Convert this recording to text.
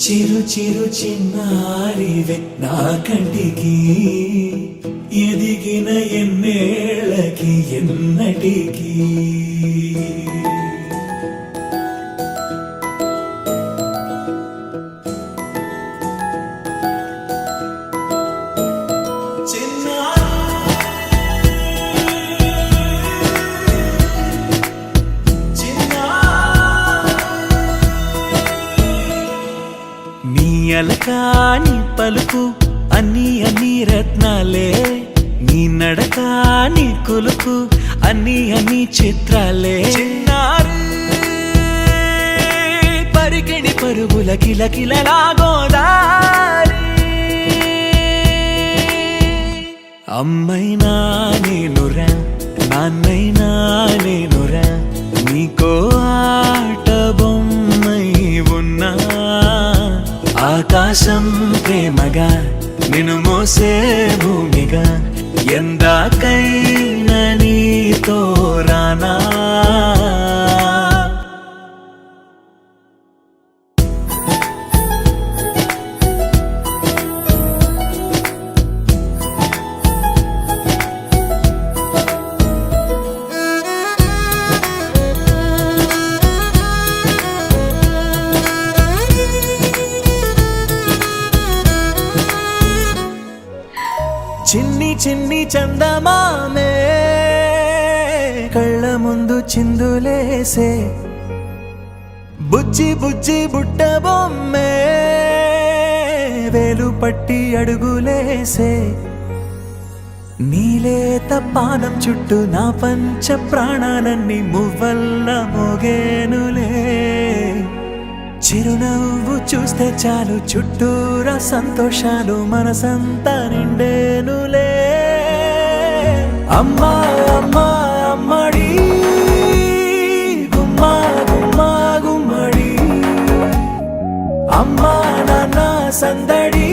చిరు చిరు చిన్నారివే నా కంటికి ఎదిగిన ఎన్నేళ్ళకి ఎన్నటికి అలకాని పలుకు అన్ని అన్ని రత్నాలే నీ నడకాని కొలుకు అన్ని అన్ని చిత్రాలే పరికిణి పరుగుల కిలకిలలాగోదారి అమ్మైనా నేనురా నాన్నైనా నేనురా నీకో ఆట బొమ్మై ఉన్నా ఆకాశం ప్రేమగా నిన్ను మోసే భూమిగా ఎందాకైనా నీతో రానా చిన్ని చిన్ని చందమామే కళ్ళ ముందు చిందులేసే బుజ్జి బుజ్జి బుట్ట బొమ్మే వేలు పట్టి అడుగులేసే నీలేత పానం చుట్టూ నా పంచ ప్రాణాలన్నీ మువ్వల్ల మోగేనులే చిరునవ్వు చూస్తే చాలు చుట్టూరా సంతోషాలు మనసంతా నిండేనులే అమ్మా అమ్మా అమ్మడి గుమ్మా గుమ్మా గుమ్మడి అమ్మా నాన్న సందడి